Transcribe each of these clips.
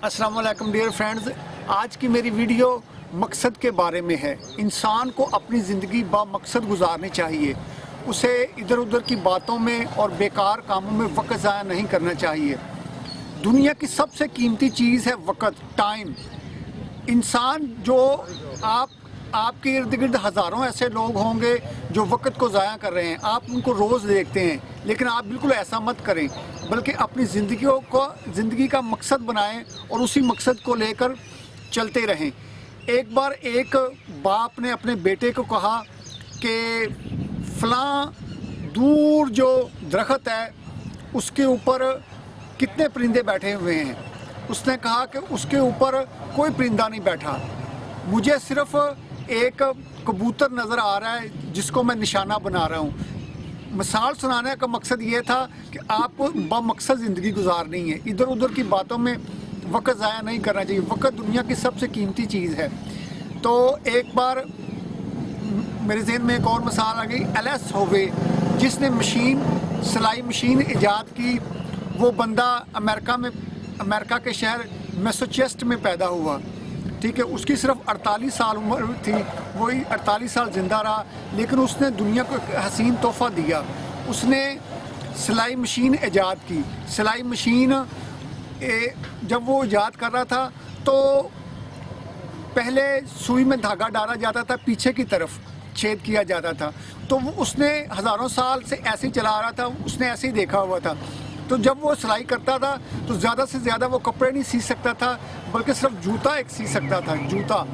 अस्सलाम वालेकुम dear friends, आज की मेरी वीडियो मकसद के बारे में है। इंसान को अपनी ज़िंदगी बामकसद गुजारनी चाहिए। उसे इधर उधर की बातों में और बेकार कामों में वक्त ज़ाया नहीं करना चाहिए। दुनिया की सबसे कीमती चीज़ है वक्त, टाइम। इंसान जो आपके इर्द गिर्द हज़ारों ऐसे लोग होंगे जो वक्त को ज़ाया कर रहे हैं, आप उनको रोज़ देखते हैं, लेकिन आप बिल्कुल ऐसा मत करें, बल्कि अपनी ज़िंदगी का मकसद बनाएं और उसी मकसद को लेकर चलते रहें। एक बार एक बाप ने अपने बेटे को कहा कि फ़लाँ दूर जो दरख्त है उसके ऊपर कितने परिंदे बैठे हुए हैं। उसने कहा कि उसके ऊपर कोई परिंदा नहीं बैठा, मुझे सिर्फ़ एक कबूतर नज़र आ रहा है जिसको मैं निशाना बना रहा हूँ। मिसाल सुनाने का मकसद ये था कि आपको बामकसद ज़िंदगी गुजारनी है, इधर उधर की बातों में वक्त ज़ाया नहीं करना चाहिए। वक्त दुनिया की सबसे कीमती चीज़ है। तो एक बार मेरे जहन में एक और मिसाल आ गई, एलेस होवे, जिसने सिलाई मशीन ईजाद की। वो बंदा अमेरिका के शहर मैसाचुसेट्स में पैदा हुआ, ठीक है। उसकी सिर्फ 48 साल उम्र थी, वही 48 साल ज़िंदा रहा, लेकिन उसने दुनिया को एक हसीन तोहफ़ा दिया। उसने सिलाई मशीन ईजाद की। सिलाई मशीन जब वो ईजाद कर रहा था तो पहले सुई में धागा डाला जाता था, पीछे की तरफ छेद किया जाता था। तो वो उसने हज़ारों साल से ऐसे ही चला रहा था, उसने ऐसे ही देखा हुआ था। तो जब वो सिलाई करता था तो ज़्यादा से ज़्यादा वो कपड़े नहीं सी सकता था, बल्कि सिर्फ जूता एक सी सकता था, जूता।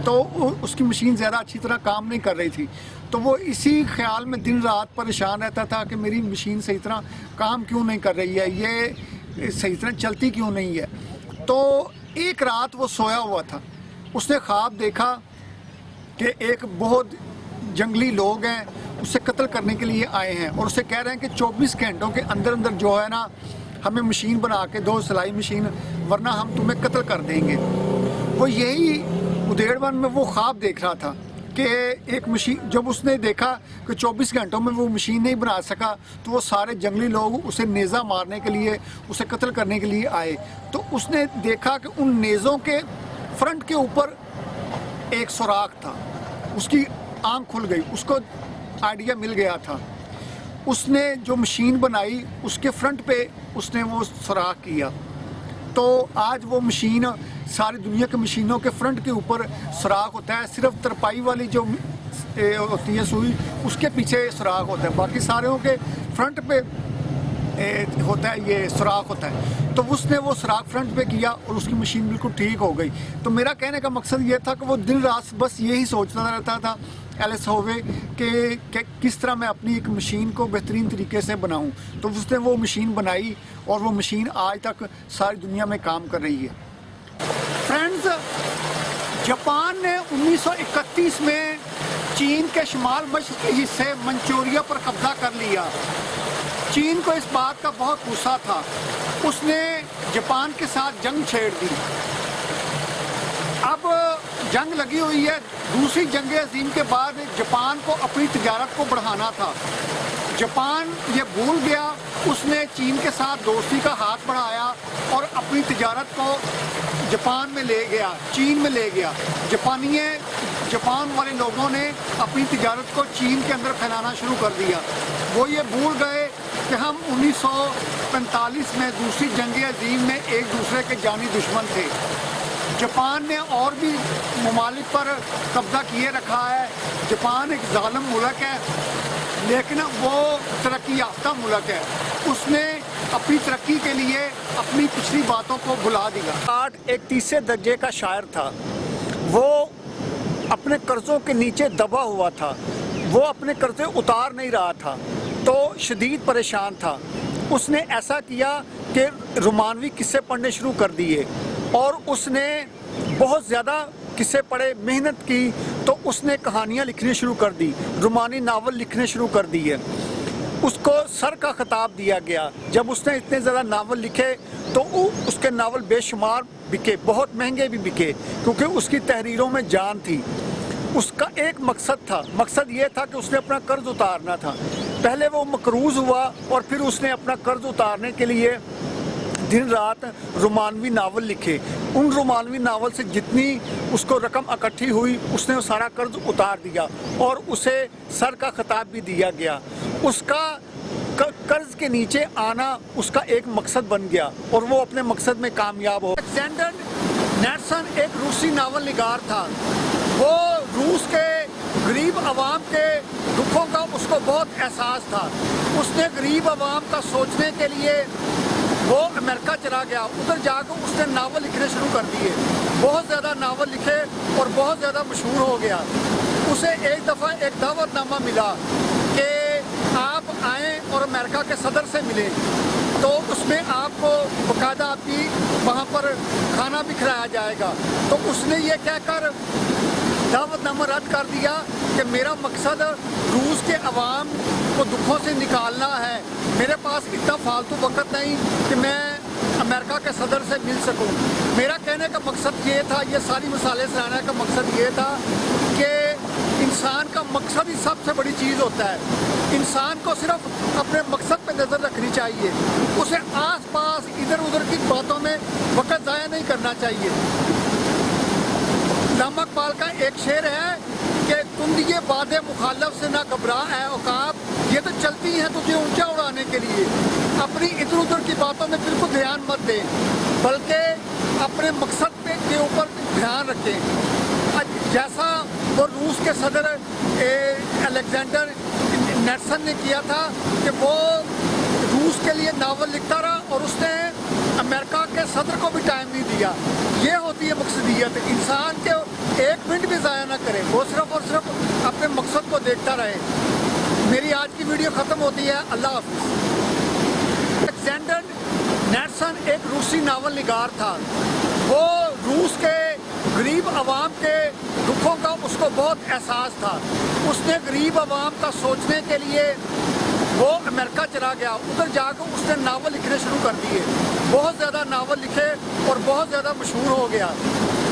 तो उसकी मशीन ज़्यादा अच्छी तरह काम नहीं कर रही थी। तो वो इसी ख्याल में दिन रात परेशान रहता था कि मेरी मशीन सही तरह काम क्यों नहीं कर रही है, ये सही तरह चलती क्यों नहीं है। तो एक रात वो सोया हुआ था, उसने ख्वाब देखा कि एक बहुत जंगली लोग हैं, उसे कत्ल करने के लिए आए हैं और उसे कह रहे हैं कि 24 घंटों के अंदर अंदर जो है ना, हमें मशीन बना के दो, सिलाई मशीन, वरना हम तुम्हें कत्ल कर देंगे। वो यही उधेड़वन में वो ख्वाब देख रहा था कि एक मशीन, जब उसने देखा कि 24 घंटों में वो मशीन नहीं बना सका, तो वो सारे जंगली लोग उसे नेज़ा मारने के लिए, उसे कत्ल करने के लिए आए। तो उसने देखा कि उन नेज़ों के फ्रंट के ऊपर एक सुराख था। उसकी आँख खुल गई, उसको आइडिया मिल गया था। उसने जो मशीन बनाई उसके फ्रंट पे उसने वो सुराख किया। तो आज वो मशीन, सारी दुनिया की मशीनों के फ्रंट के ऊपर सुराख होता है, सिर्फ तरपाई वाली जो होती है सुई, उसके पीछे सुराख होता है, बाकी सारों के फ्रंट पे होता है, ये सुराख होता है। तो उसने वो सुराख फ्रंट पे किया और उसकी मशीन बिल्कुल ठीक हो गई। तो मेरा कहने का मकसद ये था कि वो दिन रात बस यही सोचता रहता था, एलेस होवे, कि किस तरह मैं अपनी एक मशीन को बेहतरीन तरीके से बनाऊं। तो उसने वो मशीन बनाई और वो मशीन आज तक सारी दुनिया में काम कर रही है। फ्रेंड्स, जापान ने 1931 में चीन के शुमाल मशरक़ी हिस्से मंचूरिया पर कब्जा कर लिया। चीन को इस बात का बहुत गुस्सा था, उसने जापान के साथ जंग छेड़ दी। अब जंग लगी हुई है, दूसरी जंग अज़ीम के बाद जापान को अपनी तिजारत को बढ़ाना था। जापान ये भूल गया, उसने चीन के साथ दोस्ती का हाथ बढ़ाया और अपनी तिजारत को जापान में ले गया, चीन में ले गया। जापान वाले लोगों ने अपनी तिजारत को चीन के अंदर फैलाना शुरू कर दिया। वो ये भूल गए कि हम 1945 में दूसरी जंग अज़ीम में एक दूसरे के जानी दुश्मन थे। जापान ने और भी ममालिक पर कब्ज़ा किए रखा है। जापान एक ज़ालिम मुल्क है, लेकिन वो तरक्की याफ्ता मुल्क है। उसने अपनी तरक्की के लिए अपनी पिछली बातों को भुला दिया। एक तीसरे दर्जे का शायर था, वो अपने कर्ज़ों के नीचे दबा हुआ था, वो अपने कर्ज़े उतार नहीं रहा था, तो शदीद परेशान था। उसने ऐसा किया कि रोमानवी किस्से पढ़ने शुरू कर दिए और उसने बहुत ज़्यादा किस्से पढ़े, मेहनत की, तो उसने कहानियाँ लिखनी शुरू कर दी, रोमानी नावल लिखने शुरू कर दिए। उसको सर का खिताब दिया गया। जब उसने इतने ज़्यादा नावल लिखे तो उसके नावल बेशुमार बिके, बहुत महंगे भी बिके, क्योंकि उसकी तहरीरों में जान थी। उसका एक मकसद था, मकसद ये था कि उसने अपना कर्ज उतारना था। पहले वो मकरूज़ हुआ और फिर उसने अपना कर्ज उतारने के लिए दिन रात रोमानवी नावल लिखे। उन रोमानवी नावल से जितनी उसको रकम इकट्ठी हुई उसने वो सारा कर्ज उतार दिया और उसे सर का खिताब भी दिया गया। उसका कर्ज के नीचे आना उसका एक मकसद बन गया और वो अपने मकसद में कामयाब हो। अलेक्जेंडर नेल्सन एक रूसी नावल निगार था। वो रूस के गरीब आवाम के दुखों का उसको बहुत एहसास था। उसने गरीब आवाम का सोचने के लिए वो अमेरिका चला गया। उधर जाकर उसने नावल लिखने शुरू कर दिए। बहुत ज़्यादा नावल लिखे और बहुत ज़्यादा मशहूर हो गया। उसे एक दफ़ा एक दावतनामा मिला कि आप आएँ और अमेरिका के सदर से मिलें, तो उसमें आपको बाकायदा आपकी वहाँ पर खाना भी खिलाया जाएगा। तो उसने ये कहकर दावतनामा रद्द कर दिया कि मेरा मकसद रूस के अवाम को दुखों से निकालना है। मेरे पास इतना फालतू वक्त नहीं कि मैं अमेरिका के सदर से मिल सकूं। मेरा कहने का मकसद ये था, ये सारी मिसालें सुनाने का मकसद ये था कि इंसान का मकसद ही सबसे बड़ी चीज़ होता है। इंसान को सिर्फ अपने मकसद पे नज़र रखनी चाहिए। उसे आस पास इधर उधर की बातों में वक्त ज़ाया नहीं करना चाहिए। अल्लामा इकबाल का एक शेर है कि तुम ये वादे मुखालफ से ना घबरा है औकाब, ये तो चलती हैं तुझे ऊंचा उड़ाने के लिए। अपनी इधर उधर की बातों में बिल्कुल ध्यान मत दें, बल्कि अपने मकसद पे के ऊपर ध्यान रखें। जैसा वो रूस के सदर अलेक्जेंडर नेल्सन ने किया था कि वो रूस के लिए नावल लिखता रहा और उसने अमेरिका के सदर को भी टाइम नहीं दिया। ये होती है मकसदियत। इंसान के एक मिनट भी ज़ाया ना करे, वो सिर्फ और सिर्फ अपने मकसद को देखता रहे। मेरी आज की वीडियो ख़त्म होती है। अल्लाह हाफ़िज़। अलेक्जेंडर नेल्सन एक रूसी नावल निगार था। वो रूस के गरीब आवाम के दुखों का उसको बहुत एहसास था। उसने गरीब आवाम का सोचने के लिए वो अमेरिका चला गया। उधर जाकर उसने नावल लिखने शुरू कर दिए। बहुत ज़्यादा नावल लिखे और बहुत ज़्यादा मशहूर हो गया।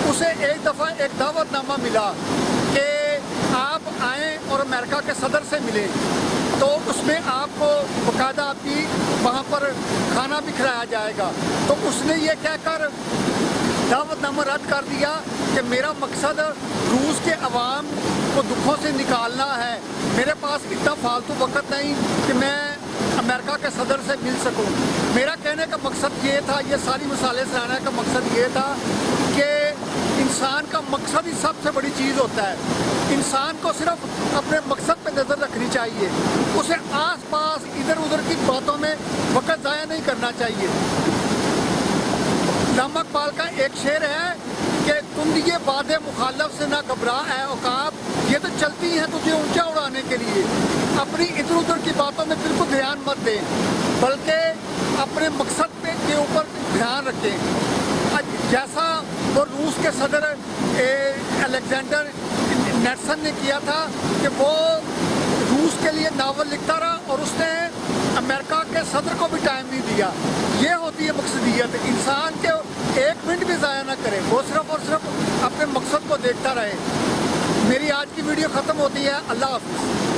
उसे एक दफ़ा एक दावतनामा मिला कि आप आएँ और अमेरिका के सदर से मिलें, तो उसमें आपको बाकायदा आपकी वहाँ पर खाना भी खिलाया जाएगा। तो उसने ये कहकर दावतनामा रद्द कर दिया कि मेरा मकसद रूस के अवाम को दुखों से निकालना है। मेरे पास इतना फालतू वक्त नहीं कि मैं अमेरिका के सदर से मिल सकूं। मेरा कहने का मकसद ये था, ये सारी मिसालें सुनाने का मकसद ये था कि इंसान का मकसद ही सबसे बड़ी चीज़ होता है। इंसान को सिर्फ अपने मकसद पे नज़र रखनी चाहिए। उसे आस पास इधर उधर की बातों में वक्त ज़ाया नहीं करना चाहिए। अल्लामा इकबाल का एक शेर है कि तुम ये वादे मुखालफ से ना घबरा है औकाब, ये तो चलती हैं तुझे ऊंचा उड़ाने के लिए। अपनी इधर उधर की बातों में बिल्कुल ध्यान मत दें, बल्कि अपने मकसद पे के ऊपर ध्यान रखें। जैसा वो रूस के सदर अलेक्जेंडर नेल्सन ने किया था कि वो रूस के लिए नावल लिखता रहा और उसने अमेरिका के सदर को भी टाइम नहीं दिया। ये होती है मकसदियत। इंसान के एक मिनट भी ज़ाया ना करे, वो सिर्फ और सिर्फ अपने मकसद को देखता रहे। मेरी आज की वीडियो ख़त्म होती है। अल्लाह हाफ़िज़।